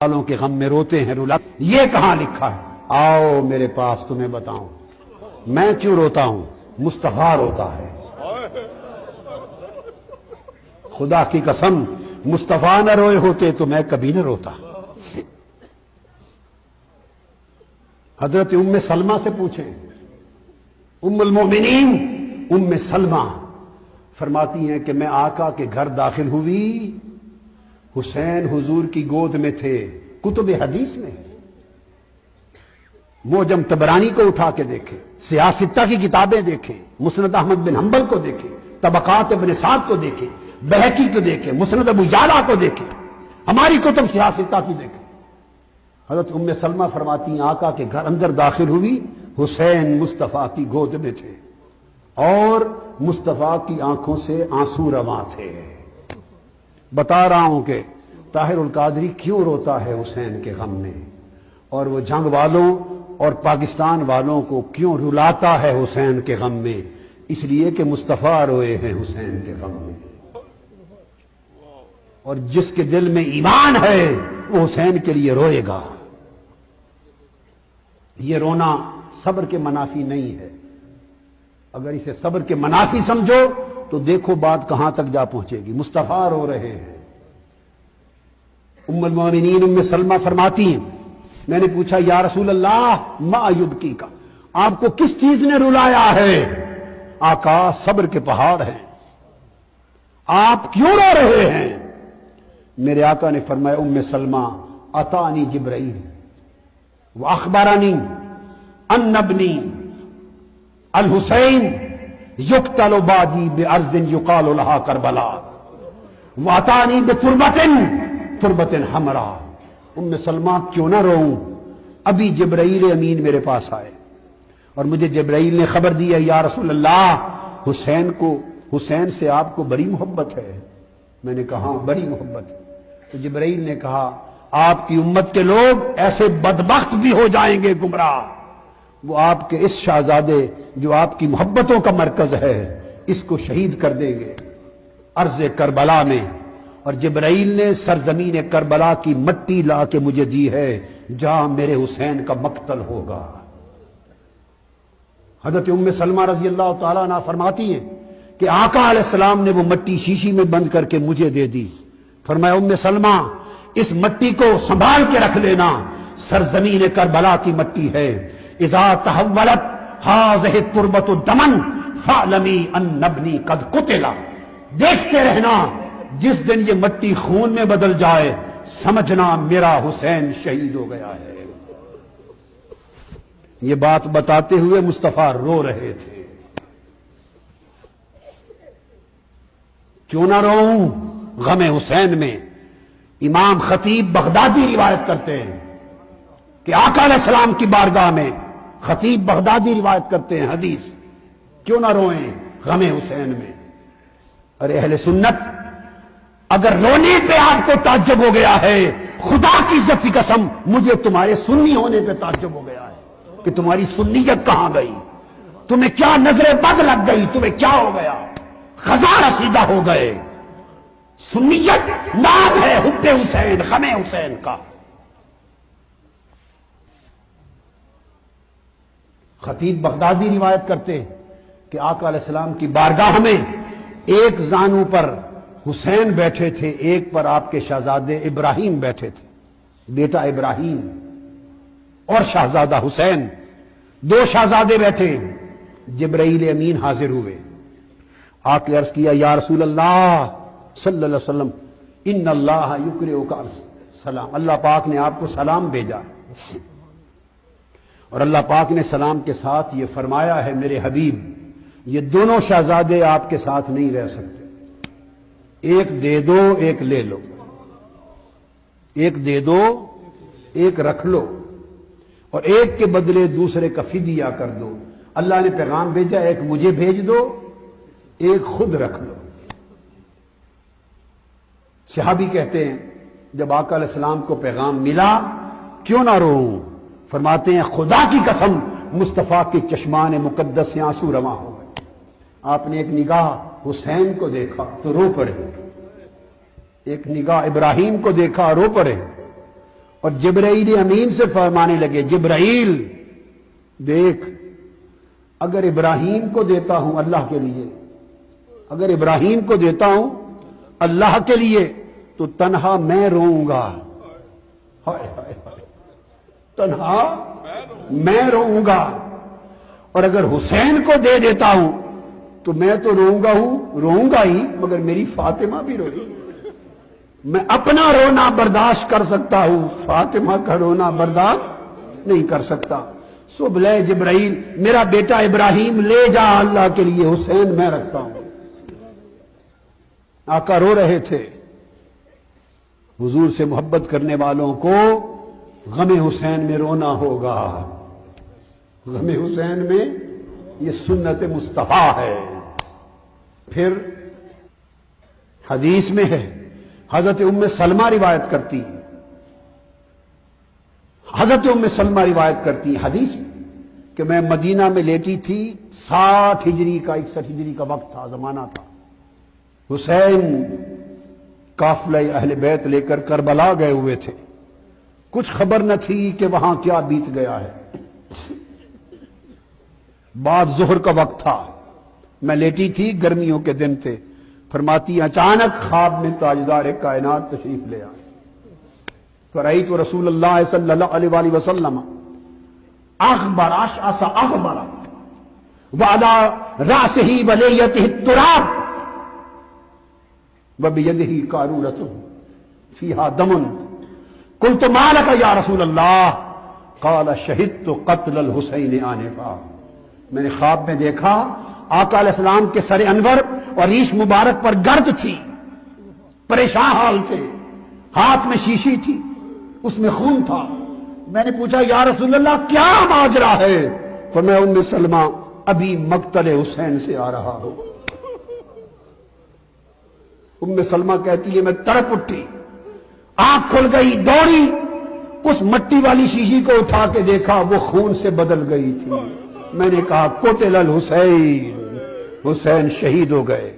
والوں کے غم میں روتے ہیں رلاتے، یہ کہاں لکھا ہے؟ آؤ میرے پاس تمہیں بتاؤں میں کیوں روتا ہوں، مصطفیٰ روتا ہے۔ خدا کی قسم مصطفیٰ نہ روئے ہوتے تو میں کبھی نہ روتا۔ حضرت ام سلمہ سے پوچھیں، ام المومنین ام سلمہ فرماتی ہیں کہ میں آقا کے گھر داخل ہوئی، حسین حضور کی گود میں تھے۔ کتب حدیث میں معجم طبرانی کو اٹھا کے دیکھیں، سیاستہ کی کتابیں دیکھیں، مسند احمد بن حنبل کو دیکھیں، طبقات ابن سعد کو دیکھیں، بہقی کو دیکھیں، مسند ابو یعلا کو دیکھیں، ہماری کتب سیاستہ کی دیکھیں۔ حضرت ام سلمہ فرماتی ہیں آقا کے گھر اندر داخل ہوئی، حسین مصطفیٰ کی گود میں تھے اور مصطفیٰ کی آنکھوں سے آنسو رواں تھے۔ بتا رہا ہوں کہ طاہر القادری کیوں روتا ہے حسین کے غم میں، اور وہ جنگ والوں اور پاکستان والوں کو کیوں رلاتا ہے حسین کے غم میں، اس لیے کہ مصطفیٰ روئے ہیں حسین کے غم میں۔ اور جس کے دل میں ایمان ہے وہ حسین کے لیے روئے گا۔ یہ رونا صبر کے منافی نہیں ہے، اگر اسے صبر کے منافی سمجھو تو دیکھو بات کہاں تک جا پہنچے گی۔ مصطفیٰ رو رہے ہیں۔ ام المومنین ام سلمہ فرماتی ہیں میں نے پوچھا یا رسول اللہ ما یبکی کا، آپ کو کس چیز نے رلایا ہے؟ آقا صبر کے پہاڑ ہیں، آپ کیوں رو رہے ہیں؟ میرے آقا نے فرمایا ام سلمہ اتانی جبرائیل واخبرنی ان ابنی الحسین یقتل بعدی بارض یقال لها کربلا واتانی بتربت حمراء۔ ام سلمہ کیوں نہ روؤں؟ ابھی جبرائیل امین میرے پاس آئے اور مجھے جبرائیل نے خبر دی ہے یا رسول اللہ حسین سے آپ کو بڑی محبت ہے۔ میں نے کہا بڑی محبت ہے۔ تو جبرائیل نے کہا آپ کی امت کے لوگ ایسے بدبخت بھی ہو جائیں گے گمراہ، وہ آپ کے اس شہزادے جو آپ کی محبتوں کا مرکز ہے اس کو شہید کر دیں گے ارض کربلا میں۔ اور جبرائیل نے سرزمین کربلا کی مٹی لا کے مجھے دی ہے جہاں میرے حسین کا مقتل ہوگا۔ حضرت ام سلمہ رضی اللہ تعالیٰ عنہ فرماتی ہیں کہ آقا علیہ السلام نے وہ مٹی شیشی میں بند کر کے مجھے دے دی۔ فرمایا ام سلمہ اس مٹی کو سنبھال کے رکھ لینا، سرزمین کربلا کی مٹی ہے۔ اذا تحولت هذه التربة دما فاعلمی ان ابنی قد قتل، دیکھتے رہنا جس دن یہ مٹی خون میں بدل جائے سمجھنا میرا حسین شہید ہو گیا ہے۔ یہ بات بتاتے ہوئے مصطفیٰ رو رہے تھے۔ کیوں نہ روؤں غم حسین میں؟ امام خطیب بغدادی روایت کرتے ہیں کہ آقا علیہ السلام کی بارگاہ میں خطیب بغدادی روایت کرتے ہیں حدیث، کیوں نہ روئیں غم حسین میں؟ ارے اہل سنت اگر رونے پہ آپ کو تعجب ہو گیا ہے، خدا کی عزت کی قسم مجھے تمہارے سنی ہونے پہ تعجب ہو گیا ہے کہ تمہاری سنیت کہاں گئی؟ تمہیں کیا نظر بد لگ گئی؟ تمہیں کیا ہو گیا؟ خزاں رسیدہ ہو گئے۔ سنیت نام ہے حب حسین، غم حسین کا۔ خطیب بغدادی روایت کرتے کہ آقا علیہ السلام کی بارگاہ میں ایک زانو پر حسین بیٹھے تھے، ایک پر آپ کے شہزادے ابراہیم بیٹھے تھے، بیٹا ابراہیم اور شہزادہ حسین، دو شہزادے بیٹھے۔ جبرائیل امین حاضر ہوئے، آ کے عرض کیا یا رسول اللہ صلی اللہ علیہ وسلم ان اللہ یقرئک السلام، اللہ پاک نے آپ کو سلام بھیجا ہے، اور اللہ پاک نے سلام کے ساتھ یہ فرمایا ہے میرے حبیب یہ دونوں شہزادے آپ کے ساتھ نہیں رہ سکتے، ایک دے دو ایک لے لو، ایک دے دو ایک رکھ لو، اور ایک کے بدلے دوسرے کا فدیہ کر دو۔ اللہ نے پیغام بھیجا ایک مجھے بھیج دو ایک خود رکھ لو۔ صحابی کہتے ہیں جب آقا علیہ السلام کو پیغام ملا کیوں نہ روؤں؟ فرماتے ہیں خدا کی قسم مصطفیٰ کے چشمان مقدس سے آنسو رواں ہو گئے۔ آپ نے ایک نگاہ حسین کو دیکھا تو رو پڑے، ایک نگاہ ابراہیم کو دیکھا رو پڑے، اور جبرائیل امین سے فرمانے لگے جبرائیل دیکھ اگر ابراہیم کو دیتا ہوں اللہ کے لیے، اگر ابراہیم کو دیتا ہوں اللہ کے لیے تو تنہا میں روؤں گا، ہائے ہائے ہائے، تنہا میں روؤں گا، اور اگر حسین کو دے دیتا ہوں تو میں تو روؤں گا ہی مگر میری فاطمہ بھی روئی، میں اپنا رونا برداشت کر سکتا ہوں، فاطمہ کا رونا برداشت نہیں کر سکتا۔ سو بلے جبرائیل میرا بیٹا ابراہیم لے جا اللہ کے لیے، حسین میں رکھتا ہوں۔ آقا رو رہے تھے۔ حضور سے محبت کرنے والوں کو غم حسین میں رونا ہوگا، غم حسین میں، یہ سنت مصطفیٰ ہے۔ پھر حدیث میں ہے، حضرت ام سلمہ روایت کرتی، حضرت ام سلمہ روایت کرتی حدیث کہ میں مدینہ میں لیٹی تھی، 60 ہجری کا 61 ہجری کا وقت تھا، زمانہ تھا، حسین قافلہ اہل بیت لے کر کربلا گئے ہوئے تھے، کچھ خبر نہ تھی کہ وہاں کیا بیت گیا ہے۔ بعد ظہر کا وقت تھا، میں لیٹی تھی، گرمیوں کے دن تھے، فرماتی اچانک خواب میں تاجدار کائنات تشریف لے آئے، فرأیت رسول اللہ صلی اللہ علیہ وآلہ وسلم اخبر اشعث اخبر وعلی رأسہ ولیتہ التراب وبیدہ قارورۃ فیہا دم، قلت ما لک یا رسول اللہ، قال شہدت قتل الحسین آنفا۔ میں نے خواب میں دیکھا آقا علیہ السلام کے سر انور اور ریش مبارک پر گرد تھی، پریشان حال تھے، ہاتھ میں شیشی تھی، اس میں خون تھا۔ میں نے پوچھا یا رسول اللہ کیا ماجرا ہے؟ فرمایا ام سلمہ ابھی مقتل حسین سے آ رہا ہو۔ ام سلمہ کہتی ہے میں تڑپ اٹھی، آنکھ کھل گئی، دوڑی، اس مٹی والی شیشی کو اٹھا کے دیکھا وہ خون سے بدل گئی تھی۔ میں نے کہا قتل الحسین، حسین شہید ہو گئے۔